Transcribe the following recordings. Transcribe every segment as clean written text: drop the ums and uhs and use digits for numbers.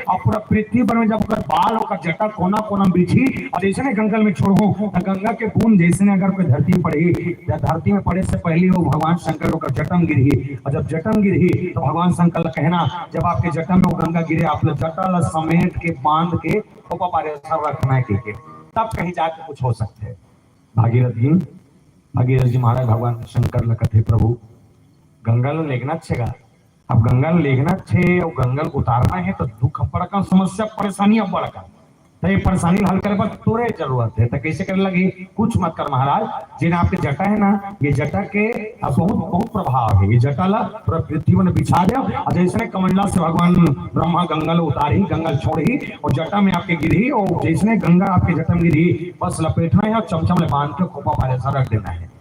और पूरा पृथ्वी पर में जब ओकर बाल ओकर जटा कोना कोना बिछी और जैसे ने गंगा में छोड़ो गंगा के बूंद जैसे ने अगर कोई धरती में पड़ी या धरती में पड़े से पहले वो भगवान शंकर ओकर जटम गिरी और जब जटम गिरी तो भगवान शंकर का कहना जब आपके जटम में वो गंगा गिरे आप लोग जटा समेट के बांध के ऊपर पारे रखना है के तब कहीं जाके कुछ हो सकते हैं। भागीरथ जी महाराज भगवान शंकर ल कथे प्रभु गंगा ल लेखना छेगा अब गंगा ल लेखना छे और गंगा उतारना है तो दुख बड़का समस्या परेशानी अब बड़का तो ये परेशानी हल करे पर तोरे जरूरत है तो कैसे करे लगी कुछ मत कर महाराज जिन आपके जटा है ना ये जटा के अब बहुत बहुत प्रभाव है ये जटा ला पूरा पृथ्वी में बिछा दे और जैसे कमंडला से भगवान ब्रह्मा गंगा ल उतारी गंगा छोड़ी और जटा में आपके गिरी और जैसे गंगा आपके जटा में गिरी बस लपेटना है और चमचम ले बांध के खोपा पारे सा रख देना है।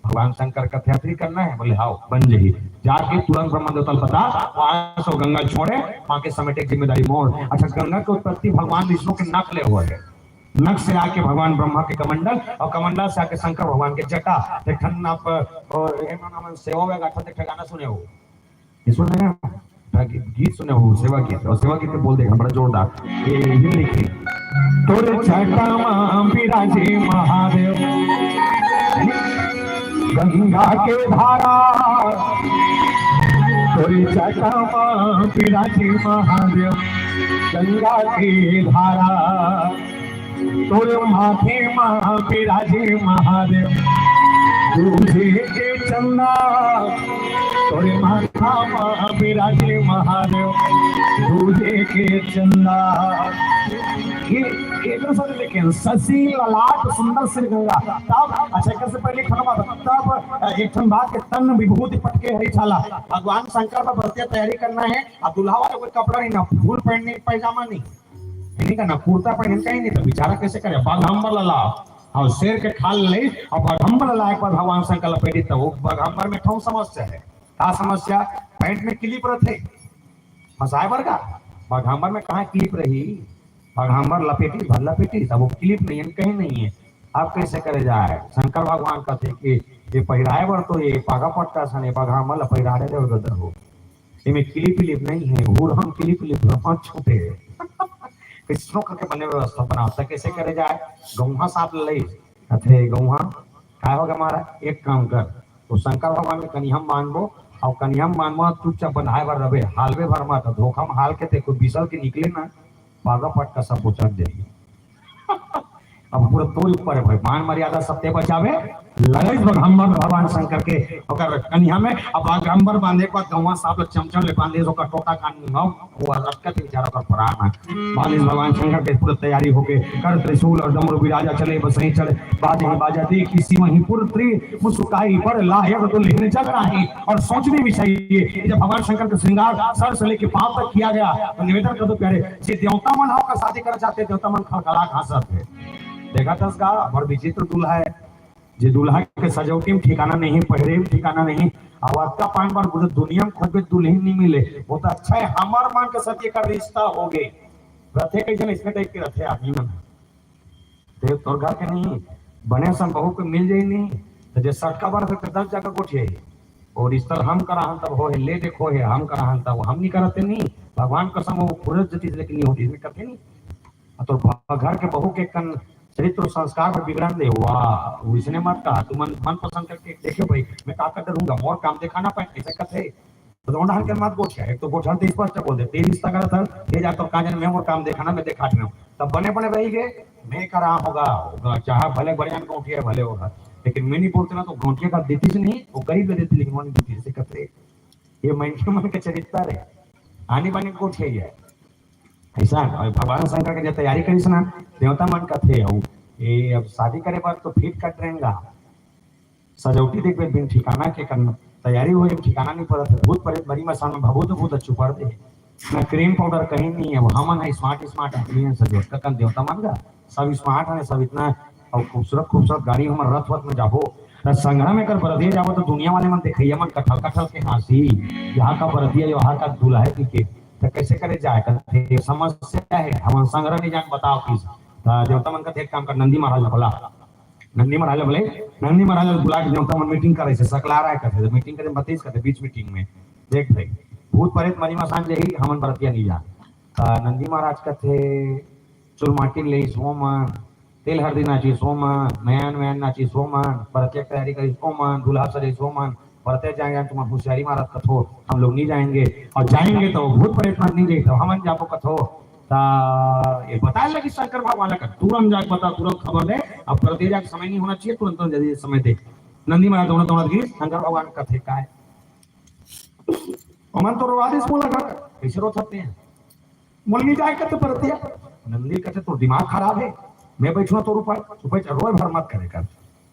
भगवान शंकर का त्यात्री करना है बोले हाओ बन जही जाके तुरंत ब्रह्मा देवतल पता वहां से गंगा छोड़े वहां के समेटे जिम्मेदारी मोड़। अच्छा गंगा के उत्पत्ति भगवान विष्णु के नख ले हुए है नख से आके भगवान ब्रह्मा के कमंडल और कमंडल से आके शंकर भगवान के जटा देखन आप और सेवा में गाथा देख गाना सुने हो ये सुने गीत सुने हो सेवा गीत और सेवा गीत बोल देगा बड़ा जोरदार ये लिखी तोरे जटा मां विराजे महादेव गंगा के धारा तोरी जटा मां विराजे महादेव गंगा की धारा तोरे माथे मां विराजे महादेव तुझे के चंदा तोरे माथा मां विराजे महादेव तुझे के चंदा ये एक लेकिन शशि ललाट सुंदर श्री गंगा तब अच्छा कैसे पहले खत्म तब एक ठन बात के तन विभूति पटके हरी छाला भगवान शंकर पर भरतिया तैयारी करना है अब दुल्हा वाला कोई कपड़ा नहीं ना फूल पहनने पैजामा नहीं करना कुर्ता पहन का ही नहीं तो बेचारा कैसे करे बाघंबर लला और शेर के खाल ले और बाघंबर लला एक बार भगवान शंकर लपेटी तो वो बाघंबर में ठों समस्या है क्या समस्या पैंट में क्लिप रहे फंसाए बर का बाघंबर में कहाँ क्लिप रही बाघंबर लपेटी भर लपेटी तब वो क्लिप नहीं है कहीं नहीं है आप कैसे करे जाए शंकर भगवान कहते कि ये पहिराए बर तो ये पागा पटका सने बाघंबर पहिराए दे गदर हो इनमें क्लिप नहीं है और हम क्लिप हाथ छूटे किसनो करके बने व्यवस्था बनाता कैसे करे जाए गौहा साथ ले अथे गौहा क्या होगा हमारा एक काम कर तो शंकर भगवान में कनिहम मानबो और कनिहम मानबो चुपचाप बनाए बर रहे हालवे भर में तो धोखा में हाल के कोई बिसल के निकले ना पागा पटका सब उचट जाइए अब पूरा तोल ऊपर है भाई मान मर्यादा सबते बचावे लगे बाघंबर भगवान शंकर के ओकर कन्या में अब बाघंबर बांधे के बाद गौवा साहब चमचम ले बांधे ओकर टोटा कान में वो रखत बेचारा का प्राण बालिश भगवान शंकर के पूरी तैयारी होके कर त्रिशूल और डमरू विराजा चले बस ही चले बाजे बाजा देख किसी वहीं पुत्री मुस्काई पर लायक तो लेने चल रही और सोचने विषय ये जब भगवान शंकर का श्रृंगार सर से लेके पांव तक किया गया तो निवेदन कर दो प्यारे जे देवता मन का शादी करना चाहते देवता मन खड़खड़ा हंसत है देखा था इसका और विचित्र दूल्हा है जे दूल्हा के सजौटी में ठिकाना नहीं पहरे में ठिकाना नहीं आवाज का पान बार पूरे दुनिया में खोज दुल्हन नहीं मिले वो तो अच्छा है हमार मान के सत्य का रिश्ता हो गए रथे कैसे इसमें टाइप के रथे आदमी मन देव तोर घर के नहीं बने सम बहू को मिल जाए नहीं तो जे सटका बार से 10 जगह गोठे और रिश्ता हम करा हम तब हो है ले देखो है हम करा हम तब हम नहीं करते नहीं भगवान कसम वो पूरे जति लेकिन नहीं होती इसमें करते नहीं तो घर के बहू के कन चरित्र संस्कार पर बिगड़न दे वाह इसने मत कहा तुम मन पसंद करके देखो भाई मैं का कर दूंगा और काम दिखाना पाए ऐसा कथे तो दोनों हर के मत बोल एक तो बोल तो स्पष्ट बोल दे तेरी रिश्ता करा था ये जा तो काजन में और काम दिखाना मैं दिखा रहा हूं तब बने बने रही गए मैं करा होगा चाहे भले बड़ियान गोठिया भले होगा लेकिन मैं नहीं बोलते ना तो गोठिया का देती से नहीं वो गरीब दे देती लेकिन वो नहीं देती से कथे ये मन के चरित्र है आने बाने गोठिया है ऐसा भगवान शंकर के जब तैयारी करी ना देवता मन का थे ये अब शादी करे पर तो फिट कट रहेगा सजौटी देख बिन ठिकाना के करना तैयारी हो ठिकाना नहीं पड़ा था भूत प्रेत बड़ी मसान में भभूत भूत अच्छु पड़ दे ना क्रीम पाउडर कहीं नहीं है वो हमन है स्मार्ट आदमी सजोट का कन देवता मन का सब स्मार्ट है सब इतना और खूबसूरत गाड़ी हमारे रथ वथ में जाबो संग्रह में कर बरदिया जाबो तो दुनिया वाले मन देखिए मन कठल के हाँसी यहाँ का बरदिया यहाँ का दूल्हा है कि तो कैसे करे जाए करते समस्या है हम संग्रह नहीं जान बताओ किस देवता मन का एक काम कर नंदी महाराज बोला नंदी महाराज बुला के देवता मन मीटिंग करे से सकला रहा है करते मीटिंग करे 32 करते बीच मीटिंग में देख भाई भूत प्रेत मरी मसान जे ही हमन बरतिया नहीं जा नंदी महाराज कथे चुरमाटी ले सोमन तेल हरदी नाची सोमन नयन वयन नाची सोमन प्रत्येक तैयारी करी सोमन दूल्हा सरे सोमन प्रत्येक जाएंगे तुम होशियारी महाराज कथो हम लोग नहीं जाएंगे और जाएंगे तो भूत प्रेत मत नहीं जाए हम जापो कथो ता ये बताया लगी शंकर भगवान का तुरंत जाके बता तुरंत खबर दे अब प्रति जाके समय नहीं होना चाहिए तुरंत जल्दी समय दे नंदी महाराज दोनों दोनों गिर शंकर भगवान कथे का है मन तो रोवादिस बोला कर कैसे रो सकते हैं मुलगी जाए कहते परतिया नंदी कहते तो दिमाग खराब है मैं बैठूं तो ऊपर ऊपर रोज भर मत करे कर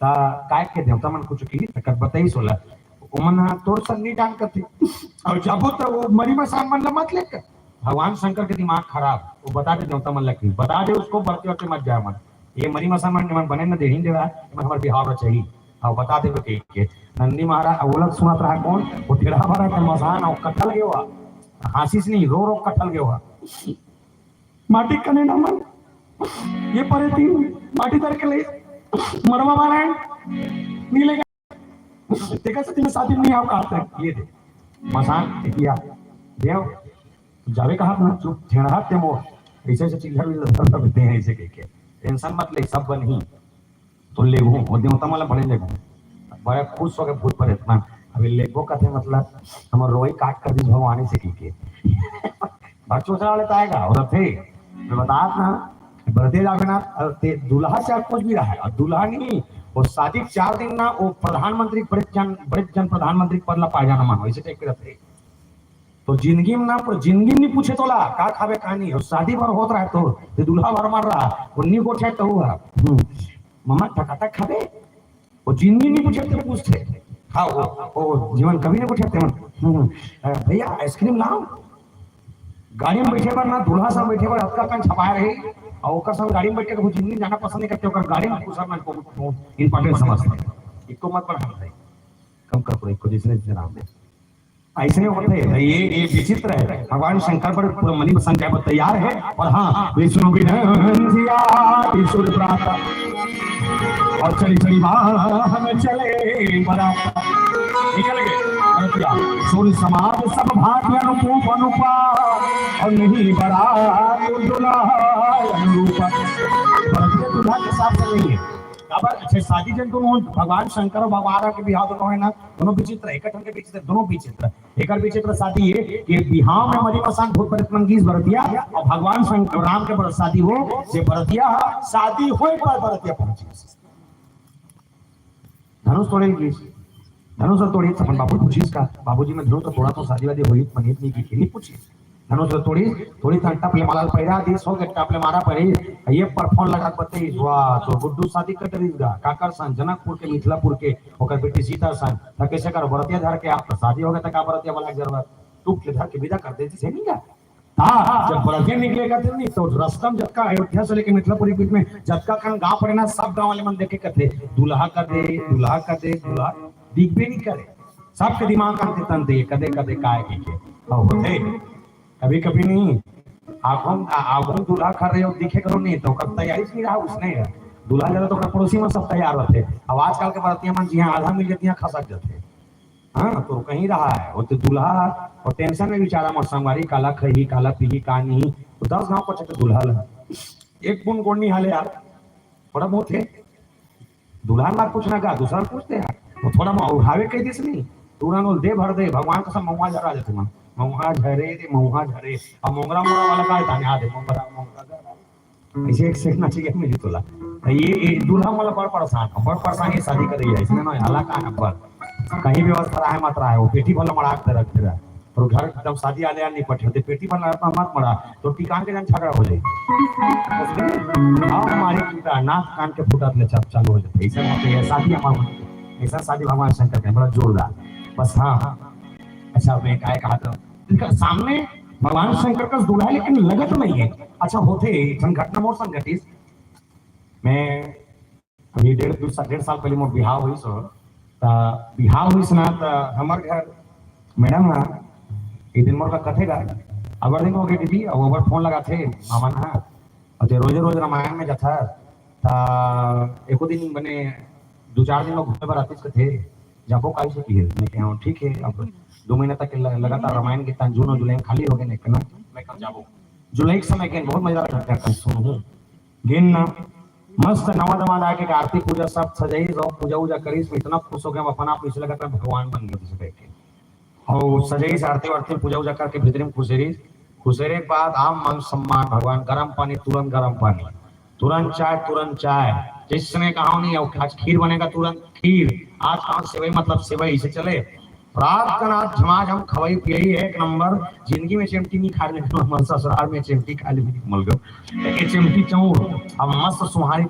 ता काय के देवता मन कुछ की कर बताई सोला ओमन तोड़ संगी जान करते और जब तो वो मरी में सामान मत लेकर भगवान शंकर के दिमाग खराब वो बता दे देवता मन लगी बता दे उसको बढ़ते बढ़ते मत जाए मन ये मरी में सामान मन बने न दे ही देवा हमारे बिहार चाहिए और बता दे के नंदी महाराज अवलग सुनत रहा कौन वो टेढ़ा भरा के मसान और कटल गयो हासिस नहीं रो रो कटल गयो माटी कने ना मन ये परे तीन माटी तर के ले मरवा मारा नहीं लेगा देखा सती में शादी नहीं आओ कहा ये दे मसान किया देव जावे कहा ना चुप ठेड़ा ते मो ऐसे ऐसे चिल्ला भी करते हैं ऐसे के टेंशन मत ले सब नहीं तो ले वो और देवता माला बड़े ले बड़ा खुश हो गए भूत पर इतना अभी लेगो कथे मतलब हम रोई काट कर दी भगवान से की के बच्चों वाले तो आएगा और थे मैं बता ना बरदे जावे ना दूल्हा से कुछ भी रहा है और दूल्हा नहीं वो शादी 4 दिन ना वो प्रधानमंत्री बड़े जन प्रधानमंत्री पद ला पाए जाना मानो ऐसे टाइप के रहते तो जिंदगी में ना पर जिंदगी नहीं पूछे तोला का खावे कहानी और शादी भर होत रहा तो दूल्हा भर मार रहा उन्नी को ठे तो हुआ मम्मा टकाटक खावे वो जिंदगी नहीं पूछे तो पूछते हाँ वो जीवन कभी नहीं पूछे भैया आइसक्रीम लाओ गाड़ी में बैठे पर ना दूल्हा साहब बैठे पर हल्का कान छपाए रहे और ओकर संग गाड़ी में बैठ के वो जिंदगी जाना पसंद नहीं करते ओकर गाड़ी में पूछा मैं को इंपॉर्टेंट समझते इको मत पर हम कम कर पूरा इको जिसने नाम दे ऐसे होते हैं ये विचित्र है भगवान शंकर पर पूरा मनी बसन क्या तैयार है और हाँ विष्णु विष्णु और चली चली हम चले बरात निकल गए सूर्य समाज सब भाग्य अनुरूप अनुपा और नहीं बड़ा दुल्हा अनुरूप दुल्हा के साथ चल रही है अब अच्छे शादी जन दोनों भगवान शंकर और भगवान के बिहाव दोनों है ना दोनों विचित्र एक के विचित्र दोनों विचित्र एक विचित्र शादी है कि बिहाव में मरी मसान भूत प्रेत मंगीस बरतिया और भगवान शंकर राम के बरत शादी हो जे बरतिया शादी होए पर बरतिया पहुंची धनुष तोड़े की धनुष तोड़ी अपन बाबू पूछीस का बाबूजी में धनुष तोड़ा तो शादी वादी होई मनीत नहीं की खेली पूछी धनुष तोड़ी थोड़ी टपले माला पैरा दिस हो गए टपले मारा पड़े ये पर फोन लगा बताई वाह तो गुड्डू शादी कर दीगा काकर सन जनकपुर के मिथिलापुर के ओकर बेटी सीता सन त कैसे कर बरतिया धर के आप शादी हो गया त का बरतिया वाला जरूरत टूट के धर के विदा कर देती से नहीं का हाँ जब बरतिया निकलेगा तो नहीं तो रस्तम जबका अयोध्या से लेके मिथिलापुर के बीच में जबका कन गांव पड़े ना सब गांव वाले मन देखे कथे दूल्हा कर दे दूल्हा कर दे दूल्हा दिखबे नहीं करे सबके दिमाग का तन दे कदे कदे काय के होते कभी कभी नहीं आगों दूल्हा कर रहे हो दिखे करो नहीं तो कब तैयारी नहीं रहा उसने दूल्हा जरा तो पड़ोसी में सब तैयार रहते अब आजकल के बरतिया मन जी आधा मिल जाती है खसक जाते हाँ तो कहीं रहा है वो तो दूल्हा और टेंशन में बेचारा मोर संगवारी काला खही काला पीही का नहीं तो 10 गांव को चक्कर दूल्हा ला एक बुन गोड़ नहीं हाले यार थोड़ा बहुत है दूल्हा ना कुछ ना कहा दूसरा पूछते यार वो थोड़ा उठावे कह दिस नहीं तुरंत दे भर दे भगवान का सब महुआ जरा जाते मन महुआ झरे रे महुआ झरे और मोंगरा मोंगरा वाला का था याद है मोंगरा मोंगरा ऐसे एक सेकंड चाहिए मिली तोला ये दूल्हा वाला बड़ परेशान शादी कर रही है इसमें ना हाला का नंबर कहीं व्यवस्था रहा है मत रहा है वो पेटी वाला मड़ा के रख दे रहा और घर एकदम शादी आले नहीं पटे पेटी वाला मत मड़ा तो टिकान के जन झगड़ा हो जाए हमारी नाक कान के फुटा चालू हो जाते ऐसा होते है शादी हमारे ऐसा शादी भगवान शंकर का बड़ा जोरदार बस हाँ अच्छा मैं क्या कहा था इनका सामने भगवान शंकर का दूल्हा है लेकिन लगत नहीं है अच्छा होते घटना मोर संगठित मैं अभी 1.5 साल पहले मोर बिहार हुई सो बिहार हुई सुना हमारे घर मैडम ना एक दिन मोर का कथेगा अगर दिन हो गई दीदी और ओवर फोन लगा थे मामा ना और रोजे रोज रामायण में जाता एको दिन बने 2-4 दिन लोग घूमने पर आते थे जाबो काई से की है मैं कहा ठीक है अब 2 महीने तक लगातार रामायण के जून और जुलाई खाली हो गए नहीं मैं कब जाबो जुलाई के समय गेन बहुत मजा लगता है सुनू गेन ना मस्त नवा दमा के आरती पूजा सब सजाई जाओ पूजा वूजा करी इतना खुश हो गया अपना आप इसे लगा भगवान बन गए जैसे बैठ के और सजाई से आरती वारती पूजा वूजा करके भीतर में खुशेरे के बाद आम मान सम्मान भगवान गर्म पानी तुरंत चाय जिसने कहा नहीं आज खीर बनेगा तुरंत खीर आज कहाँ सेवई मतलब सेवई से चले रात का रात झमाझम खवाई पियई एक नंबर जिंदगी में चिमटी नहीं खा लेकिन हमारे ससुराल में चिमटी खा ली मल गो एक चिमटी चाउर अब मस्त सुहारी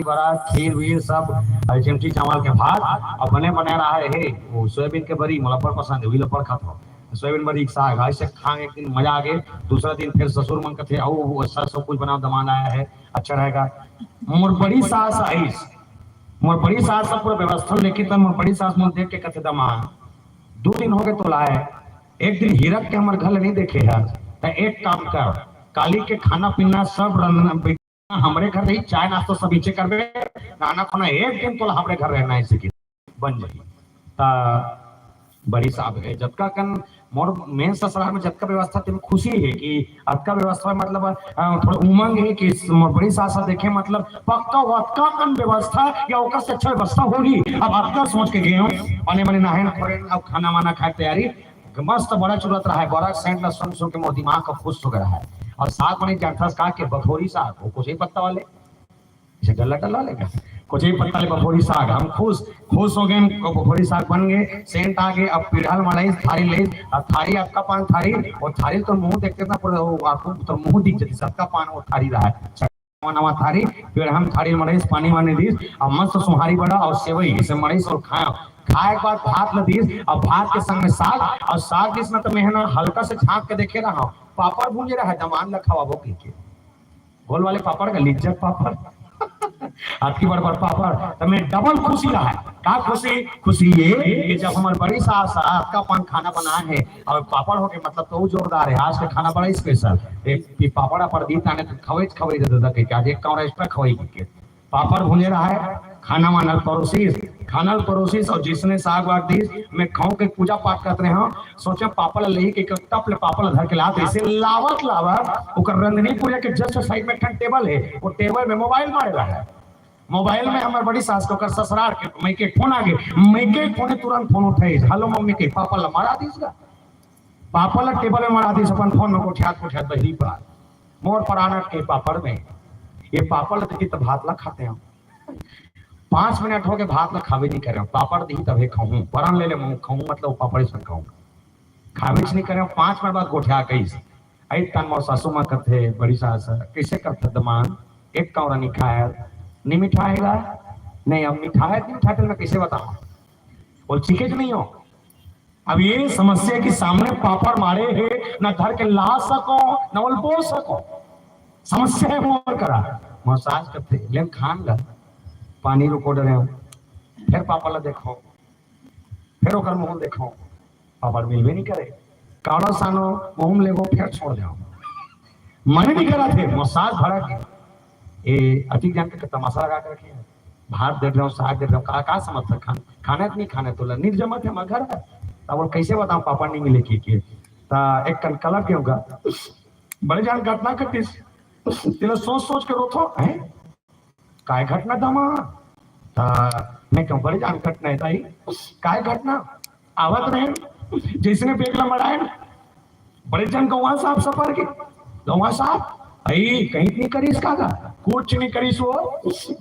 बड़ा खीर वीर सब चिमटी चावल के भात और बने रहा है वो सोयाबीन के बड़ी मला पर पसंद है वही लपड़ खाता हूँ सोयाबीन बड़ी साग ऐसे खाएंगे एक दिन मजा आ गए दूसरा दिन फिर ससुर मन का थे आओ ऐसा सब कुछ बना दमान आया है अच्छा रहेगा मोर बड़ी सास आई मोर बड़ी सास सब पूरा व्यवस्था लेके तब मोर बड़ी सास मोर देख के कथे दमा 2 दिन हो गए तो लाए एक दिन हीरक के हमारे घर नहीं देखे है तो एक काम कर काली के खाना पीना सब हमारे घर रही चाय नाश्ता सब नीचे करबे खाना खाना एक दिन तो हमारे घर रहना है इसी बन जाए बड़ी साहब है जबका कन मोर मेन ससुराल में जबका व्यवस्था तेम खुशी है कि अतका व्यवस्था मतलब थोड़ा उमंग है कि मोर बड़ी सास देखे मतलब पक्का वतका कन व्यवस्था या ओकर से अच्छा व्यवस्था होगी अब अतका सोच के गए बने बने नहाए खोरे अब खाना वाना खाए तैयारी मस्त बड़ा चुरत रहा है बड़ा सेंट लसन सुन के मोर दिमाग का खुश हो गया है और साग बने जानता का के बखोरी साग वो कुछ ही पत्ता वाले इसे गला डला लेगा कुछ ही पत्ता ले बखोरी साग हम खुश हो गए बखोरी साग बन गए सेंट आ गए अब पिढ़ाल मलाई थारी ले थारी आपका पान थारी और थारी तो मुंह देखते ना पूरा आपको तो मुंह दिख जाती सबका पान वो थारी रहा है नवा थारी फिर हम थारी मरीज पानी वाने दी और मस्त सुहारी बड़ा और सेवई इसे मरीज और खाए के बाद भात ल दीस और भात के संग में साग और साग जिसमें तो मैं ना हल्का से छाक के देखे रहा पापड़ भूंजे रहा है दमान रखा वो की गोल वाले पापड़ का लिज्जत पापड़ आपकी बड़ पापड़ तो मैं डबल खुशी रहा है क्या खुशी ये कि जब हमारे बड़ी सास आपका पान खाना बनाए है और पापड़ हो के मतलब तो जोरदार है आज का खाना बड़ा स्पेशल एक पापड़ा पर दी ताने तो खवई दे दादा के आज एक कौन एक्स्ट्रा खवई के पापड़ भूंजे रहा है खाना मानल परोसीस और जिसने साग वाग दी मैं खाऊं के पूजा पाठ करते हैं सोचे पापड़ ले के टप ले पापड़ धर के लाते ऐसे लावत ओकर रंगनी पूजा के जस्ट साइड में टेबल है वो टेबल में मोबाइल मारे रहा है मोबाइल में हमारे बड़ी सास को कर ससुराल के मैं के फोन आ गए मैं के फोन तुरंत फोन उठाई हेलो मम्मी के पापा ला मारा दीसगा पापा ला टेबल में मारा दीस अपन फोन में कोठियात बही पर मोर पराना के पापड़ में ये पापड़ ला तो भात ला खाते हैं 5 मिनट हो गए भात ला खावे नहीं करे पापड़ दी तभी खाऊं परान ले मुंह खाऊं मतलब पापड़ से खाऊं खावे नहीं करे 5 मिनट बाद गोठिया कैसे आई तन मोर सासू मां करते बड़ी सास कैसे करते दमान एक कौरा नहीं खाया नहीं मिठाएगा नहीं अब मिठाई मैं कैसे बताऊं और चीखे नहीं हो अब ये समस्या के सामने पापड़ मारे है ना घर के ला सको न बोल सको समस्या है मोर करा मसाज करते लेकिन खान ला पानी रुको डरे फिर पापा ला देखो फिर ओकर मुंह देखो पापड़ मिलवे नहीं करे कावड़ा सानो मुंह लेगो फिर छोड़ जाओ मन नहीं करा थे मसाज भरा के ये अधिक जान के तमाशा लगा कर रखे भात दे रहा हूँ साग दे रहा हूँ का समझ खाना नहीं खाने तो निर्जमत है घर है अब कैसे बताऊं पापा नहीं मिले की एक कनकला क्यों का बड़े जान घटना घटिस तेरा सोच के रोथो है काय घटना दमा मैं क्यों बड़े जान घटना है ताई काय घटना आवत रहे जिसने बेगला मराए बड़े जान गौवा साहब सफर के गौवा साहब आई कहीं नहीं करीस कागा कुछ नहीं करीस वो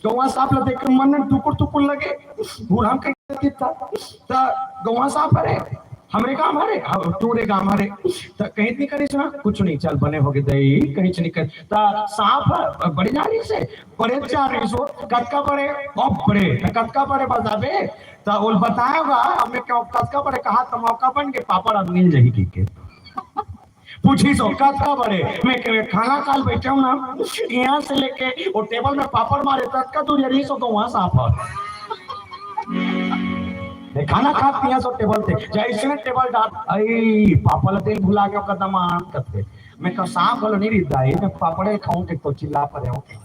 गौवा साहब ला देख मन टुकुर लगे बूढ़ा कहीं था गौवा साहब अरे हमरे काम हरे तोरे काम हरे कहीं नहीं करीस ना कुछ नहीं चल बने होगे दई कहीं नहीं कर साहब बड़ी जा रही से बड़े जा रही सो कतका बड़े बड़े कतका बड़े बताबे तो वो बताएगा हमें क्यों कतका बड़े कहा तो मौका बन के पापड़ अब मिल जाएगी के पूछी सो कतका बड़े मैं खाना काल बैठे हूँ ना यहाँ से लेके वो टेबल में पापड़ मारे तक का दूर यही सो तो वहां साफ खाना खा पिया सो टेबल थे जैसे टेबल डाल आई पापड़ तेल भुला के कदम करते मैं कहा सांप बोलो नहीं रिदा मैं पापड़े खाऊं के तो चिल्ला पड़े होते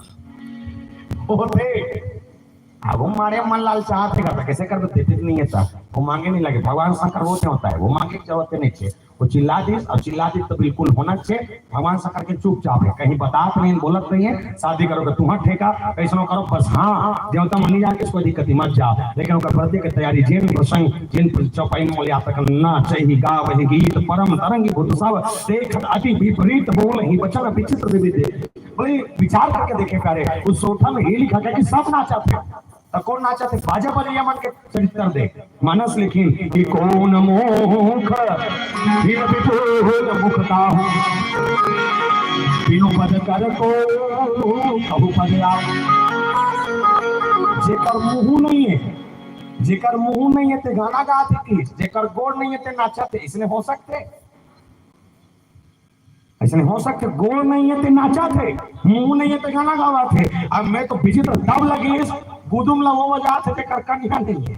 अब वो मारे मन लाल चाहते करता कैसे कर दो देते नहीं है साहब वो मांगे नहीं लगे भगवान शंकर वो क्या होता है वो मांगे की जरूरत नहीं चाहिए वो चिल्ला दी और चिल्ला दी तो बिल्कुल होना चाहिए भगवान शंकर के चुपचाप है कहीं बात नहीं बोलत नहीं है शादी करोगे तुम्हारा ठेका कैसनो करो बस हाँ देवता मनी जाके कोई दिक्कत मत जा लेकिन उनका प्रति की तैयारी जिन प्रसंग जिन चौपाई में बोले तक ना चाहिए गाव गीत परम तरंगी भूत सब देख अति विपरीत बोल ही वचन विचित्र विविध बोले विचार करके देखे प्यारे उस सोठा में ये लिखा गया कि सब नाचा थे तो कौन नाचा थे बाजा बलिया मन के चरित्र दे मानस लिखी कि कौन मुख फिर विपुल मुखता हूँ बिनु पद कर को कहू पद आओ जेकर मुंह नहीं है जेकर मुंह नहीं है ते गाना गाते की जेकर गोड़ नहीं है ते नाचते इसने हो सकते ऐसे नहीं हो सकते गोड़ नहीं है ते नाचा थे मुंह नहीं है ते गाना गावा थे अब मैं तो विचित्र दब लगी गुदुम ला वो बजा थे जेकर कन्या नहीं है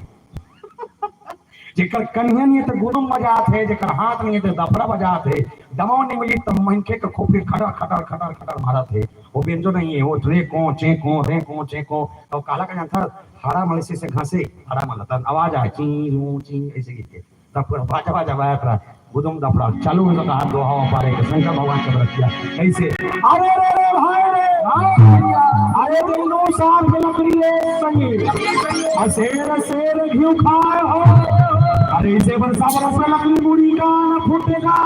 जेकर कन्या नहीं है तो गुदुम बजा थे जेकर हाथ नहीं है तो दफड़ा बजा थे दमाव नहीं मिली तो मनके के खोपड़ी खटर खटर खटर खटर मारा थे वो बेंजो नहीं है वो रे को चे को तो काला का था हरा मलसी से घासे हरा मलता आवाज आए ची ऐसे की तब बाजा बाजा बाया गुदुम दफड़ा चालू हो तो हाथ दो हवा पारे के शंकर भगवान के व्रत किया कैसे अरे रे भाई रे अरे दिनो साल के लकड़ी है संगी शेर घिउ खाए हो अरे इसे बरसा बरस लकड़ी बूढ़ी का न फूटेगा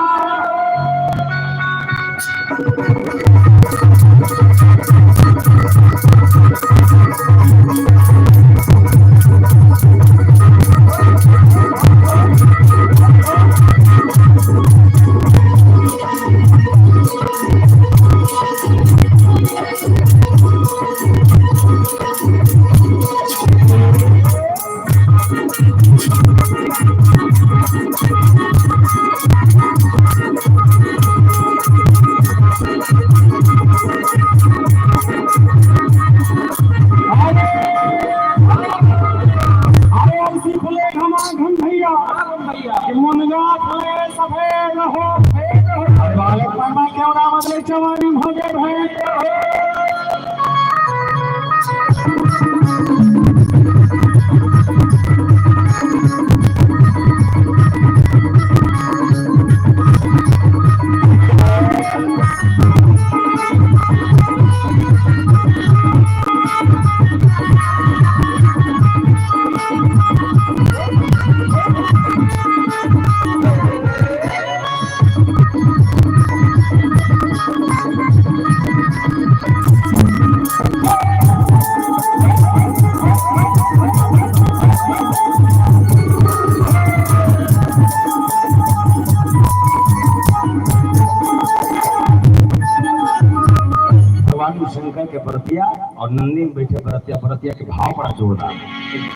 और नंदी में बैठे भरतिया के भाव बड़ा जोरदार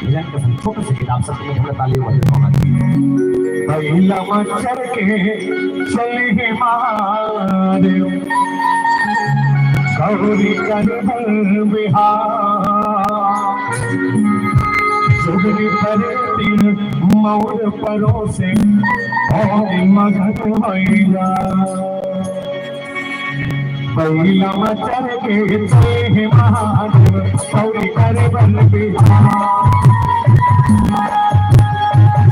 भजन का छोटे से किताब सब में थोड़ा ताली बजाना पहिला मच्छर के चले महादेव गौरी कर बिहार सुगरी पर तीन मौर परों से और मगध होइला पहिला मच्छर के चले महादेव गौरी कर बिहार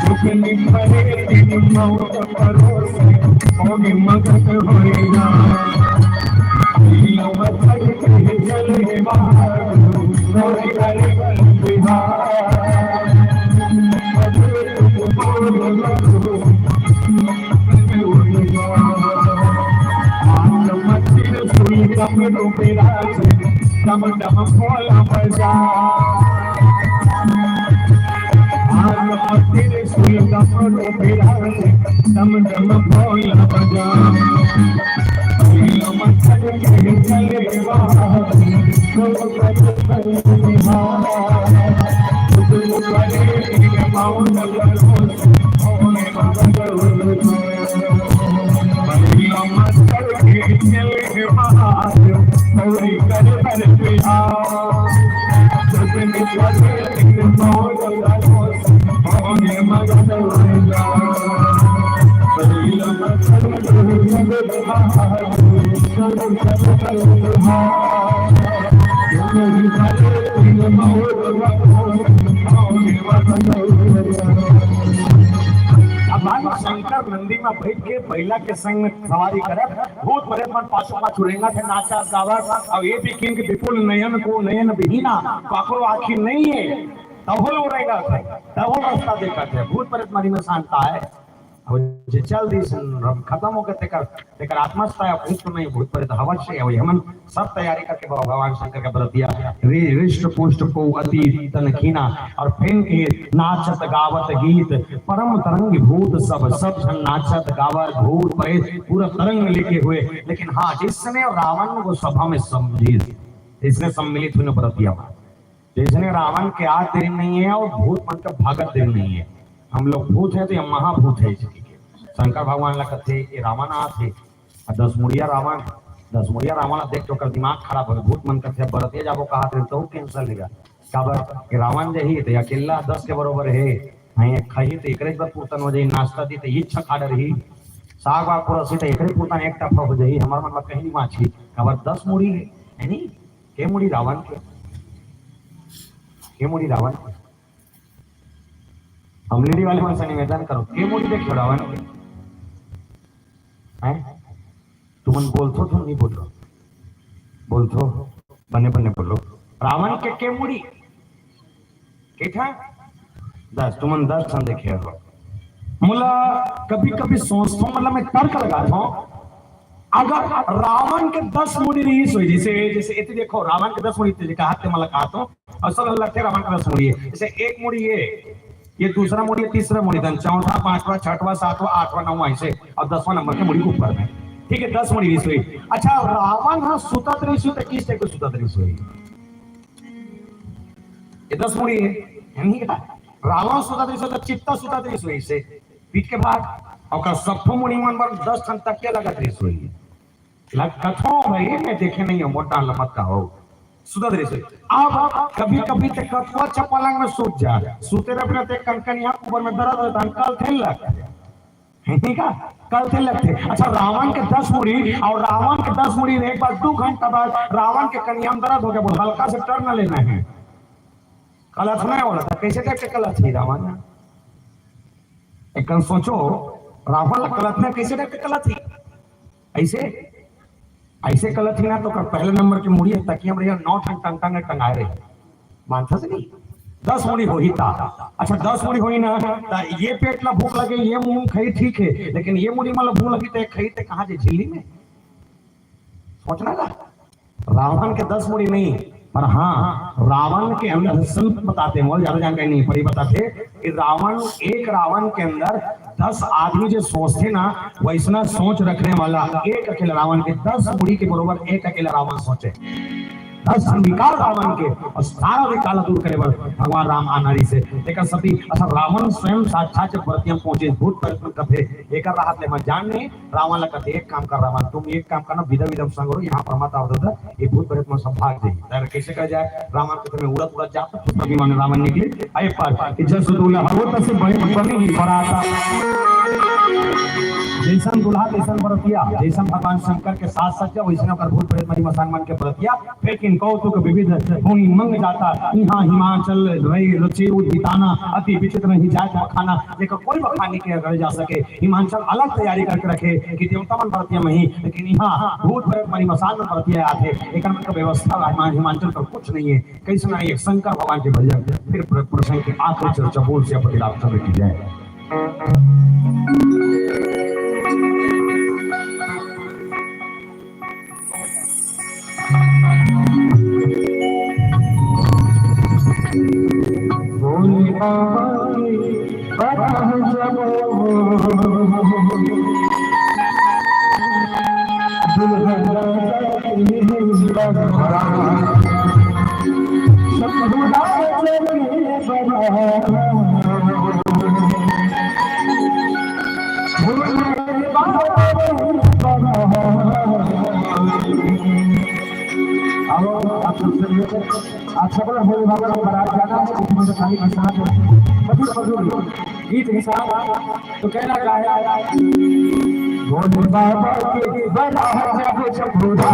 सुगरी पर तीन मौर परों से और मगध होइला मच्छर के चले महादेव गौरी कर बिहार डम डम भोला बजा तेरे सुई डम डम भोला बजा मच्छर के चले अब भगवान शंकर नंदी में बैठ के बैला के संग में सवारी करे भूत प्रेत मन पाछो पाछो रेंगा थे नाचा गावा और ये भी किंग विपुल नयन को नयन बिहीना काकरो आखिर नहीं है तब वो रहेगा तब वो रास्ता देखा थे भूत प्रेत मरी में शांता है अब जे चल दी खत्म हो गए तेकर आत्मा से भूत नहीं भूत प्रेत हवस से है हमन सब तैयारी करके भगवान शंकर का व्रतिया रिष्ट पुष्ट को अति तनखीना और फिर के नाचत गावत गीत परम तरंग भूत सब सब जन नाचत गावत भूत प्रेत पूरा तरंग लेके हुए लेकिन हाँ जिसने रावण को सभा में समझी इसने सम्मिलित हुए व्रतिया जिसने रावण के आज देर नहीं है और भूत मन का भागत देर नहीं है हम लोग भूत है तो ये महाभूत है इसके शंकर भगवान ला कथे ये रावण आ थे दस मुड़िया रावण देख तो कर दिमाग खराब हो भूत मन कथे बरते जाबो कहा थे तो कैंसिल लेगा काबर कि रावण जही तो अकेला 10 के बरोबर है हां खही तो एकरे पर पूतन हो जाई नाश्ता दी तो इच्छा खाड़ रही साग वाग पुरसी तो एकरे पूतन एक टफा हो जाई हमार मन में कहीं माछी काबर 10 मुड़ी है नहीं के मुड़ी रावण के मुड़ी रावण अमलेडी वाले मन से निवेदन करो के मुड़ी देख रावण के हैं तुम बोलथो तुम नहीं बोलो बोलथो बने बने बोलो रावण के मुड़ी के था 10 तुम 10 ठन देखे हो मुला कभी कभी सोचता मतलब मैं तर्क लगाता हूं अगर रावण के 10 मुड़ी रही हुई जैसे इतने देखो रावण के 10 मुड़ी थे कहा थे मतलब कहा तो और सब लगते रावण का 10 मुड़ी है जैसे एक मुड़ी ये दूसरा मुड़ी है तीसरा मुड़ी धन चौथा पांचवा छठवा सातवां आठवां नौवां ऐसे और 10वां नंबर के मुड़ी के ऊपर में ठीक है 10 मुड़ी हुई अच्छा रावण हाँ सुतत रही तो किस टाइप को सुतत रही ये 10 मुड़ी है नहीं क्या रावण सुतत रही तो चित्ता सुतत रही से पीठ के बाद और सफो मुड़ी मन पर 10 ठन तक के लगत रही लग कथो भाई मैं देखे नहीं हो मोटा लमत का हो सुधा दृश्य अब कभी कभी ते कथवा चपलंग में सूत जा सूते रहे ते कनकन यहाँ ऊपर में दर्द होता है कल थे लग है का कल थे लगते अच्छा रावण के 10 मुड़ी और रावण के 10 मुड़ी एक बार 2 घंटा बाद रावण के कन्या में दर्द हो गया बोल हल्का से टर्न लेना है कलथ नहीं बोला था कैसे टाइप के कलथ थी रावण एक सोचो रावण कलथ में कैसे टाइप के कलथ थी ऐसे कलर थी ना तो पहले नंबर की मुड़ी तकिया में 9 ठन टंगाए रहे मानता से नहीं 10 मुड़ी हो ही था अच्छा 10 मुड़ी हुई ना ये पेट ला भूख लगे ये मुंह खाई ठीक है लेकिन ये मुड़ी मतलब भूख लगी तो खाई तो कहाँ झिल्ली में सोचना था रावण के 10 मुड़ी नहीं पर हाँ रावण के अंदर संत बताते हैं ज्यादा जानकारी नहीं पड़ी बताते कि रावण के अंदर 10 आदमी जो सोचते ना वैसना सोच रखने वाला एक अकेला रावण के 10 मुड़ी के बरोबर एक अकेला रावण सोचे 10 विकार रावण के और सारा विकार दूर करे भगवान राम आनारी से लेकिन सभी अच्छा रावण स्वयं साक्षात जब व्रतियम पहुंचे भूत परिवर्तन कथे एक राहत ले मत जान नहीं रावण ला कथे एक काम कर रावण तुम एक काम करना विधम विधम संग करो यहाँ पर मत आवत था ये भूत परिवर्तन सब भाग जाए तर कैसे कर जाए रावण के तुम्हें उड़त जाता तो तभी माने रावण निकले आए पर इज्जत से दूल्हा भगवत से बनी ही बराता जैसन दुल्हा तैसन व्रतिया जैसन भगवान शंकर के साथ सच्चा वैसन कर भूत प्रेत मरी मसान मन के व्रतिया लेकिन कौतुक विविध भूमि मंग जाता यहाँ हिमाचल रई रुचि उदिताना अति विचित्र ही जात खाना लेकिन कोई बखानी के अगर जा सके हिमाचल अलग तैयारी करके रखे कि देवता मन व्रतिया में ही लेकिन यहाँ भूत प्रेत मरी मसान में व्रतिया आते लेकिन उनका व्यवस्था हिमाचल पर कुछ नहीं है कैसे ना एक शंकर भगवान के भजन फिर प्रसंग के आखिरी चर्चा बोल से प्रतिलाभ की जाए अच्छा बड़ा होली बाबा का बारात जाना है उसमें तो खाली बरसात है मधुर गीत हिसाब तो कहना का है भोले बाबा के बारात जब छपुरा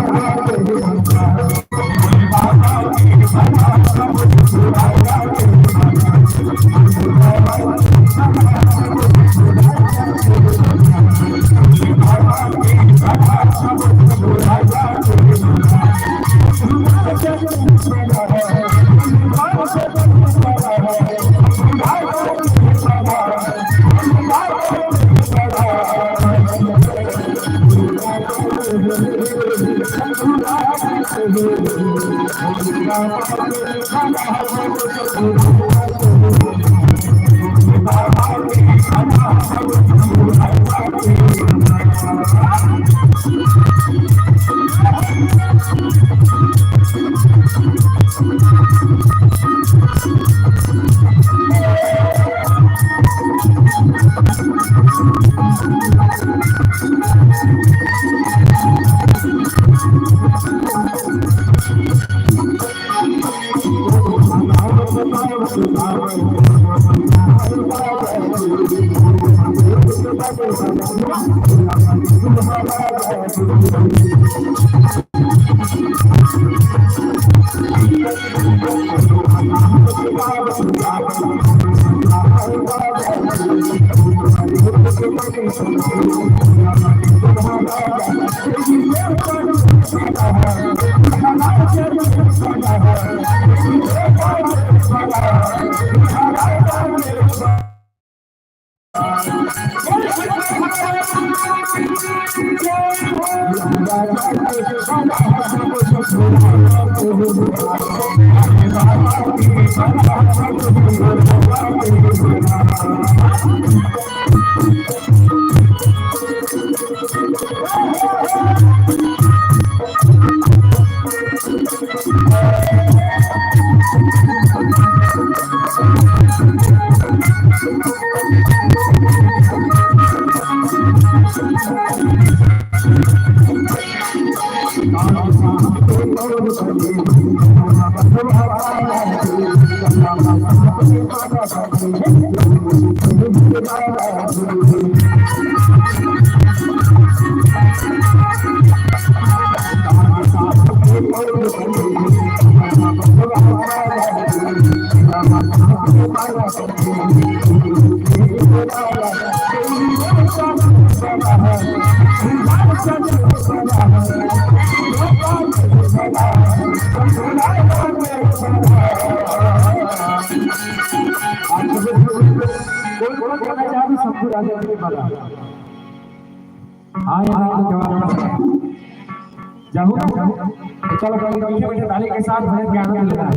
चलो बैठे बैठे ताली के साथ भजन के आनंद लेना है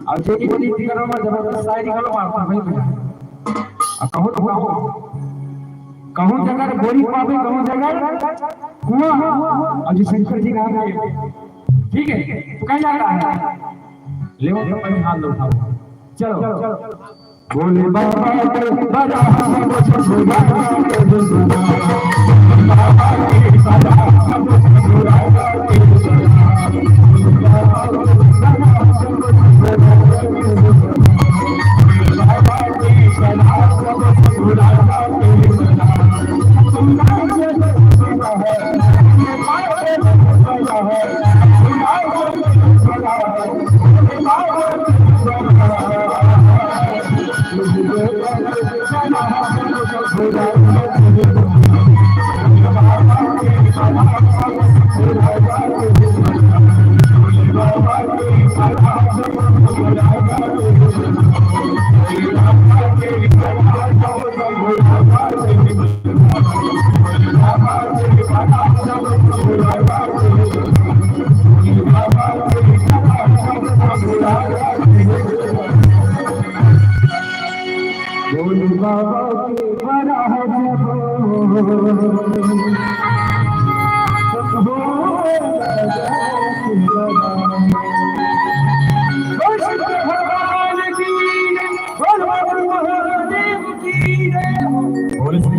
और जो भी बोली करो में जबरदस्त शायरी करो मारता भाई बेटा कहो तो कहूं जगह बोरी पावे कहूं जगह कुआं और जी शंकर जी नाम है ठीक है तो कहीं जा रहा है ले वो पहले हाथ लो उठाओ चलो बोले बाबा के बड़ा हम सुना बाबा के सदा हम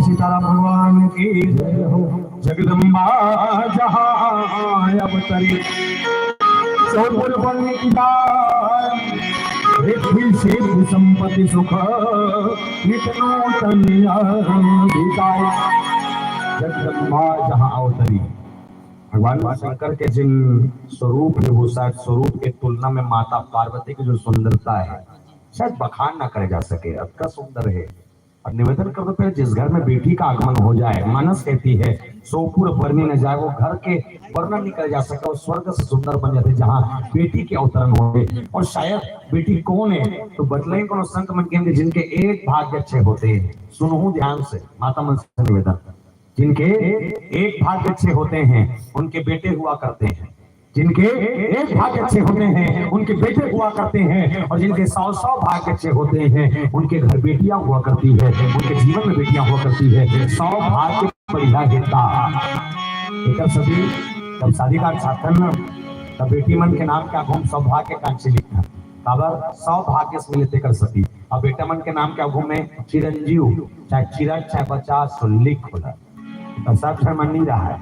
सीताराम भगवान की जय हो। जगदम्बा जहां अवतरी सोपुर बनने की रिद्धि सिद्धि संपत्ति सुख नितनूतन जगदम्बा जहां अवतरी। भगवान शंकर के जिन स्वरूप है वो शायद स्वरूप की तुलना में माता पार्वती की जो सुंदरता है शायद बखान ना करे जा सके। अतका सुंदर है। और निवेदन कर दो जिस घर में बेटी का आगमन हो जाए, मानस कहती है सोपुर वर्णी न जाए, वो घर के वर्णन नहीं करे जा सके, वो स्वर्ग से सुंदर बन जाते जहाँ बेटी के अवतरण होंगे। और शायद बेटी कौन है तो बतलाएं कोनो संत मन के जिनके एक भाग्य अच्छे होते हैं। सुनो ध्यान से माता मन से निवेदन, जिनके एक भाग्य अच्छे होते हैं उनके बेटे हुआ करते हैं। जिनके एक भाग्य अच्छे होते हैं उनके बेटे हुआ करते हैं, और जिनके 100 भाग्य अच्छे होते हैं उनके घर बेटियां हुआ करती है, उनके जीवन में बेटियां हुआ करती है। 100 भाग्य बढ़िया देता एक सभी जब शादी का छात्र तब बेटी मन के नाम क्या घूम सौभाग्य कांक्षी लिखना काबर 100 भाग्य से मिलते कर सकी। और बेटा मन के नाम क्या घूमे चिरंजीव, चाहे चिरंज चाहे 50 लिख होला तो सब मन नहीं रहा है।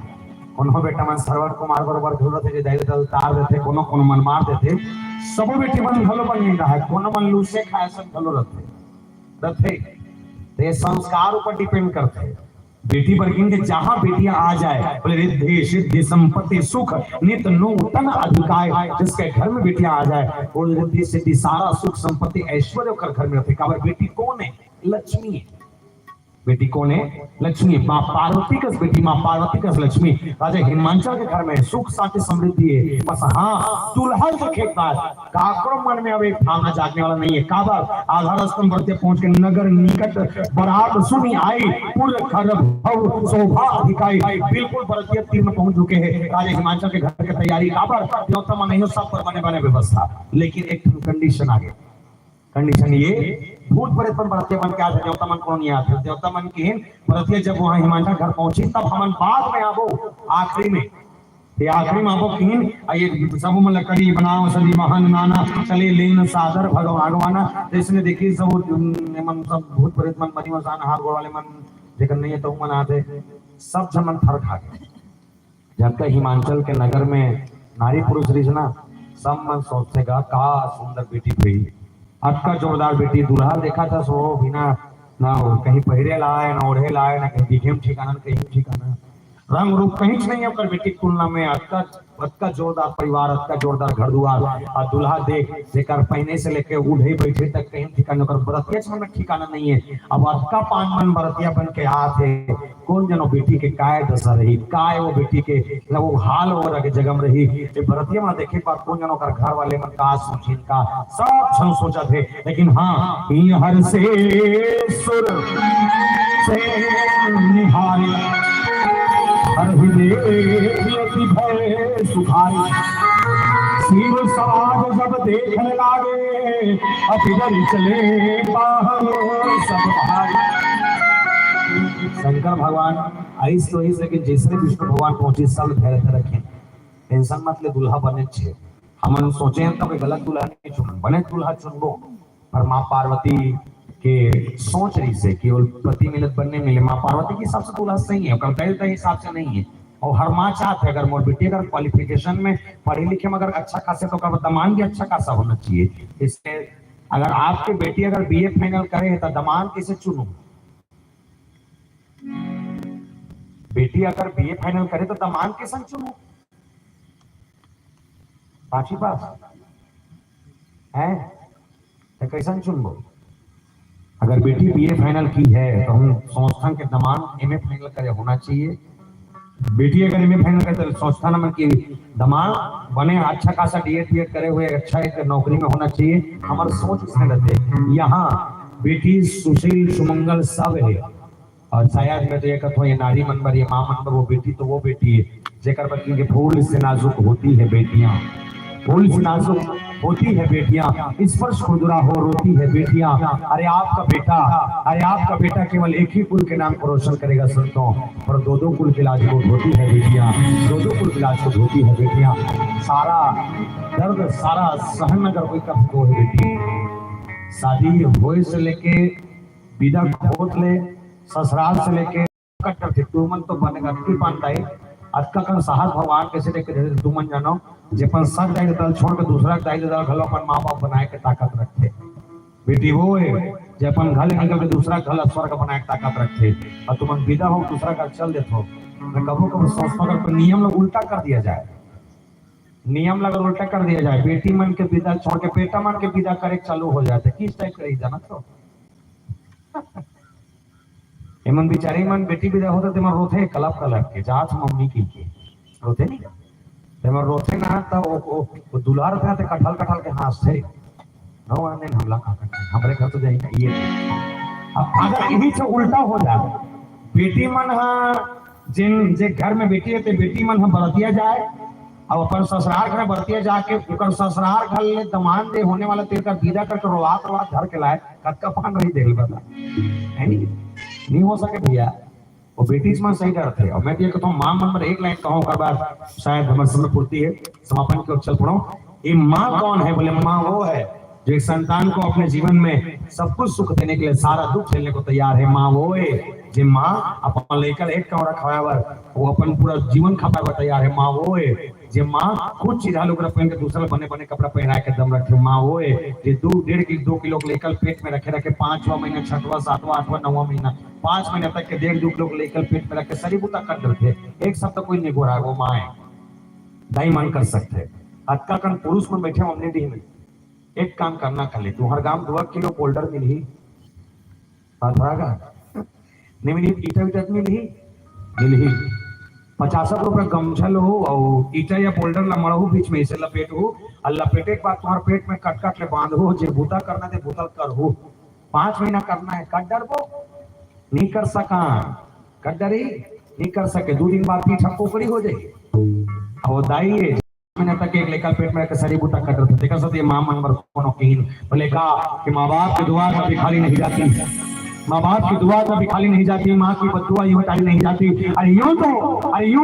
कोनो बेटा मन सरवर कुमार बरोबर जरूरत है जे दल तार देते, कोनो कोनो मन मार देते, सबो बेटी मन घलो बन नहीं रहा है, कोनो मन लूसे खाए सब घलो रहते तो ये संस्कार ऊपर डिपेंड करते हैं। बेटी बरकिन के जहां बेटियां आ जाए बोले रिद्धि सिद्धि संपत्ति सुख नित नूतन अधिकार, जिसके घर में बेटियां आ जाए बोले रिद्धि सिद्धि सारा सुख संपत्ति ऐश्वर्य कर घर में रहते। काबर बेटी कौन है? लक्ष्मी है। बेटी कौन है? लक्ष्मी। माँ पार्वती का बेटी, माँ पार्वती का लक्ष्मी। राजा हिमांचल के घर में सुख शांति समृद्धि है। बस हाँ दुल्हा देखे काकरो मन में अब एक भावना जागने वाला नहीं है। काबर आधा रास्ता बढ़ते पहुंच के नगर निकट बरात सुनी आई पूर्ण खरब शोभा अधिकारी, बिल्कुल बरतिया तीर में पहुंच चुके हैं। राजा हिमांचल के घर की तैयारी काबर देवता नहीं हो सब पर बने बने व्यवस्था, लेकिन एक कंडीशन आगे। कंडीशन ये भूत प्रेत पर बरतिया बन के आते, देवता मन को नहीं आते। देवता मन की बरतिया जब वहां हिमांचल घर पहुंची तब हमन बाद में आबो आखिरी में, ये आखिरी में आबो किन ये सब मन लकड़ी बनाओ सदी महान नाना चले लेन सादर भगवाना। इसने देखी सब मन सब भूत प्रेत मन मरी मसान हाथ गोड़ वाले मन जेकर नहीं है तो मन आते सब जमन थर खा गए। जब तक हिमांचल के नगर में नारी पुरुष रिजना सब मन सोचेगा का सुंदर बेटी हुई, अटका जोरदार बेटी। दूल्हा देखा था सो बिना ना कहीं पहरे लाए ना ओढ़े लाए ना कहीं दिखे में ठिकाना कहीं ठिकाना, रंग रूप कहीं नहीं है बेटी की तुलना में। अटका जोरदार परिवार, अटका जोरदार घर दुआर, और दूल्हा देख जेकर पहने से लेके उठे बैठे तक कहीं ठिकाना कर बरतिया में ठिकाना नहीं है। अब अटका 5 मन बरतिया बन के आते कौन जनो बेटी के काय दशा रही, काय वो बेटी के वो हाल हो रहा जगह में रही बरतिया में देखे पर कौन जनो कर घर वाले मन का सोचिन का सब क्षण सोचा थे। लेकिन हाँ हर से सुर से निहारी सुखाई शिव समाज सब देखने लागे अतिदर चले सब भाई। शंकर भगवान आइस तो इस लेकिन जैसे विष्णु भगवान पहुंचे सब धैर्य रखें, टेंशन मत ले। दूल्हा बने छे हम सोचे तब गलत दूल्हा नहीं चुन बने दूल्हा चुनबो, पर माँ पार्वती के सोच रही से केवल पति मिलत बनने मिले। माँ पार्वती के हिसाब से दूल्हा सही है, कल हिसाब से नहीं है। और हर माँ चाहते है अगर मोर बेटी अगर क्वालिफिकेशन में पढ़े लिखे में अगर अच्छा खासा तो दमाद भी अच्छा खासा होना चाहिए। इससे अगर आपके बेटी अगर बीए फाइनल करे तो दमाद कैसे चुनू? बेटी अगर बीए फाइनल करे तो दमाद कैसे चुनू? 5वीं पास है तो कैसे चुनबो? अगर बेटी बीए फाइनल की है तो हम संस्थान के दमाद एमए फाइनल करे होना चाहिए। बेटी अगर एमए फाइनल करे तो संस्थान में की दमाद बने अच्छा खासा डीएड करे हुए अच्छा एक नौकरी में होना चाहिए। हमारा सोच इसमें रहते यहाँ बेटी सुशील सुमंगल सब है, और शायद मैं तो ये कहता हूँ ये नारी मनबर ये माँ मनबर वो बेटी है जेकर बच्ची के फूल से नाजुक होती है बेटियां, फूल से नाजुक होती है बेटियां, स्पर्श खुरदुरा हो रोती है बेटियां। अरे आपका बेटा केवल एक ही कुल के नाम को रोशन करेगा संतों, और 2-2 कुल की लाज को धोती है बेटियां, 2-2 कुल की लाज को धोती है बेटियां। सारा दर्द सारा सहन अगर कोई कब को है बेटी, शादी होए से लेके विदा खोत ले ससुराल से लेके कट्टर थे तू मन तो बनेगा की पानता है अटका कर साहस भगवान कैसे देख के तू मन जानो जेपन सब जाए दल छोड़ के दूसरा जाए दल घलो अपन मां बाप बनाए के ताकत रखते। बेटी वो है जेपन घर निकल के दूसरा घर स्वर्ग बनाए के ताकत रखते, और तुम विदा हो दूसरा घर चल देते। मैं कबो सोचता अगर नियम लोग उल्टा कर दिया जाए, नियम अगर उल्टा कर दिया जाए, बेटी मन के विदा छोड़ के बेटा मन के विदा करे चालू हो जाते किस टाइप का जाना तो एमन बिचारी मन बेटी विदा होता ते मन रोथे कलप के जात मम्मी की रोथे नहीं ते मन रोथे ना त वो दुलार था ते कठल के हाथ से नो आने हमला का हमरे घर तो जाएगा ये। अब अगर यही से उल्टा हो जाए बेटी मन हा जिन जे घर में बेटी है ते बेटी मन हा बरतिया जाए अब अपन ससुराल घर बरतिया जाके उकर ससुराल घर ले दमान दे होने वाला तेल का विदा करके रोवात रोवात घर के लाए कतका पान रही देल बता है नहीं हो सके भैया वो बेटी में सही डरते और मैं कहता हूँ माँ मन पर एक लाइन कहूँ कर बार शायद हमारे समय पूर्ति है समापन की ओर चल पड़ो। ये माँ कौन है? बोले माँ वो है जो एक संतान को अपने जीवन में सब कुछ सुख देने के लिए सारा दुख झेलने को तैयार है। माँ वो है जो माँ अपन लेकर एक कमरा खवावर वो अपन पूरा जीवन खपावर तैयार है। माँ वो है जो माँ खुद चिरा लोग पहन के दूसरा बने बने कपड़ा पहना के दम रखे। माँ वो है जो 2.5 किलो लेकर पेट में रखे रखे 5वां महीना 6वां 7वां 8वां 9वां महीना 5 महीने तक के 1.5 किलो लेकर पेट में रखे शरीर बुता कर देते एक सप्ताह कोई नहीं गोरा वो माँ है दाई मन कर सकते अक्का कन पुरुष में बैठे हमने डी में एक काम करना कर ले तू हर गांव 2 किलो पोल्डर मिली नहीं मिली ईटा वीटा मिली 50 रुपए गमछल हो और ईटा या पोल्डर ला मड़ो बीच में इसे लपेट हो और लपेटे के बाद तुम्हारे पेट में कट कट ले बांध हो जे बूता करना दे बूता कर हो 5 महीना करना है कट डर वो नहीं कर सका कट डरी नहीं कर सके 2 दिन बाद पीठ पोकड़ी हो जाएगी और दाई महीने तक एक लेकर पेट में शरीर बूता कट रहे देखा सत्य माँ मन पर कोनो कीन बोले कहा कि माँ बाप की दुआ कभी खाली नहीं जाती माँ बाप की दुआ कभी खाली नहीं जाती माँ की बदुआ यूं खाली नहीं जाती। अरे यूं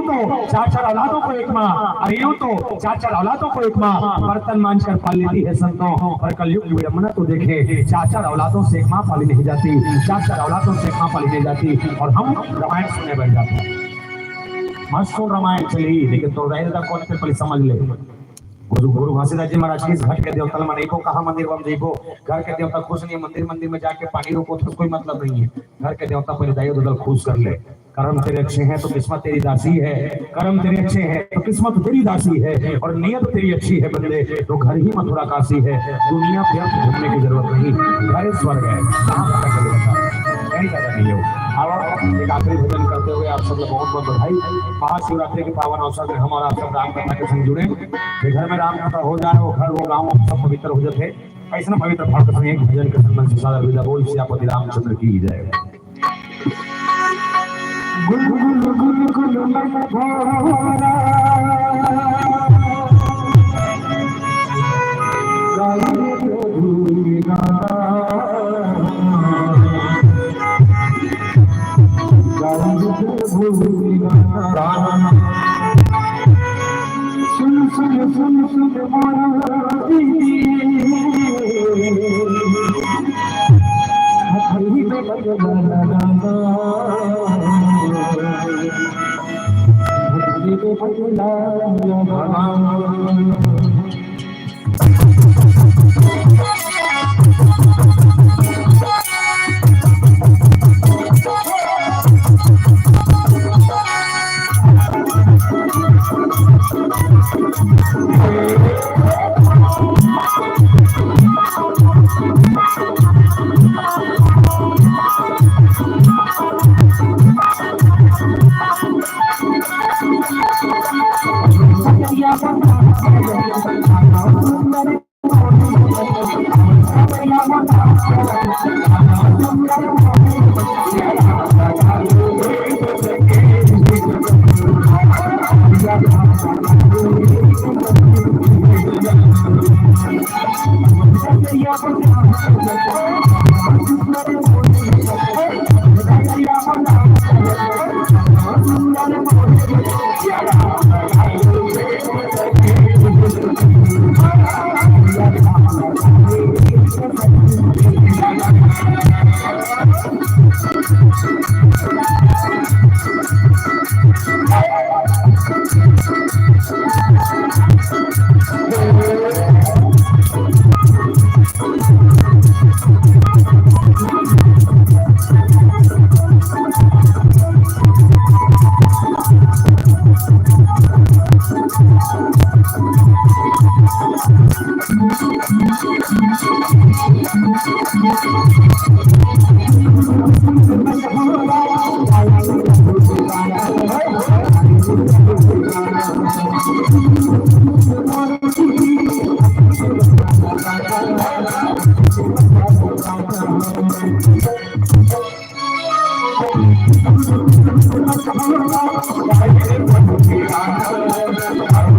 तो 4 औलादों को एक माँ अरे यूं तो 4 औलादों को एक माँ बर्तन मांझ कर पाल लेती है संतों पर कलयुग की विडंबना तो देखे 4 औलादों से एक माँ पाली नहीं जाती 4 औलादों से एक माँ पाली नहीं जाती और हम रामायण सुनने बैठ जाते हैं। मस्त सुन रामायण चली लेकिन तो कौन पे पहले समझ ले गुरु घासीदास जी महाराज किस घट के देवता मन एको कहा मंदिर बम जइबो घर के देवता खुश नहीं मंदिर में जाके पानी रोको तो कोई मतलब नहीं है। घर के देवता पहले दाई दल खुश कर ले कर्म तेरे अच्छे हैं तो किस्मत तेरी दासी है कर्म तेरे अच्छे हैं तो किस्मत तेरी दासी है और नियत तेरी अच्छी है बंदे तो घर ही मथुरा काशी है दुनिया व्यर्थ घूमने की जरूरत नहीं घर स्वर्ग है कहाँ पता चलेगा कहीं जगह नहीं हो। अब एक आखिरी भजन करते हुए आप सब बहुत बहुत बधाई। महाशिवरात्रि के पावन अवसर में हम और आप सब राम कथा के संग जुड़े घर में राम कथा हो जाए वो घर वो गाँव सब पवित्र हो जाते ऐसा पवित्र फल के एक भजन के संबंध से सारा विदा बोल सियापति रामचंद्र की जय। गुल गुल गुल गुल मन भोरा सुन सुन सुन सुन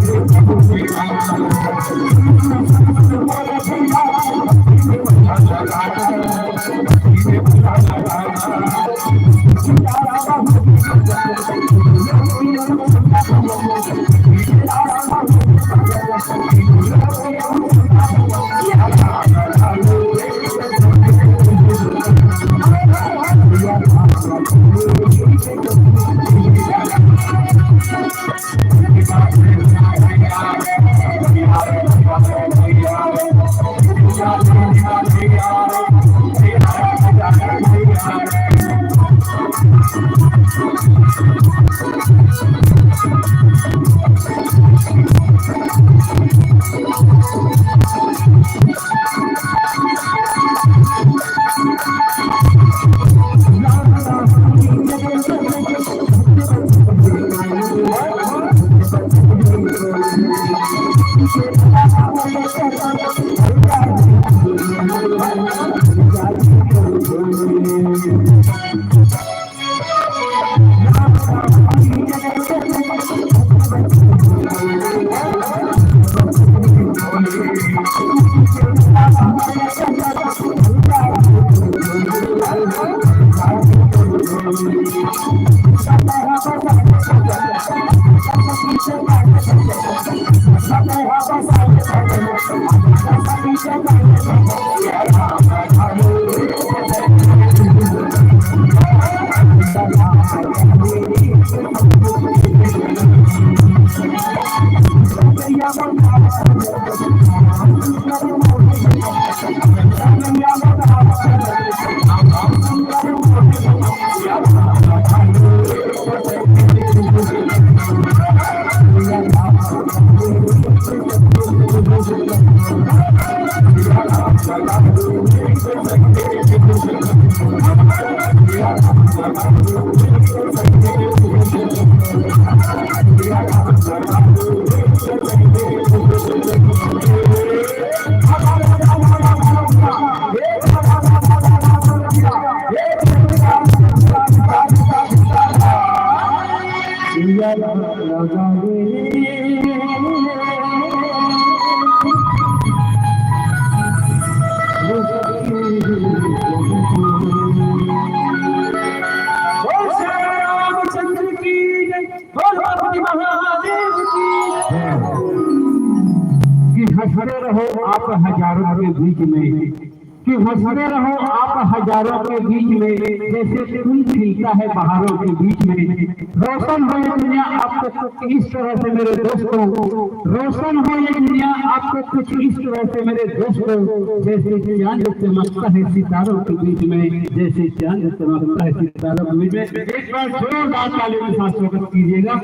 Thank you. हंसते रहो आप हजारों के बीच में, कि हंसते रहो आप हजारों के बीच में, जैसे फूल खिलता है बहारों के बीच में। रोशन हो ये दुनिया आपको कुछ इस तरह से मेरे दोस्तों, रोशन हो ये दुनिया आपको कुछ इस तरह से मेरे दोस्तों, जैसे चांद चमकता है सितारों के बीच में, जैसे चांद चमकता है सितारों के बीच में। एक बार जोरदार ताली के साथ स्वागत कीजिएगा।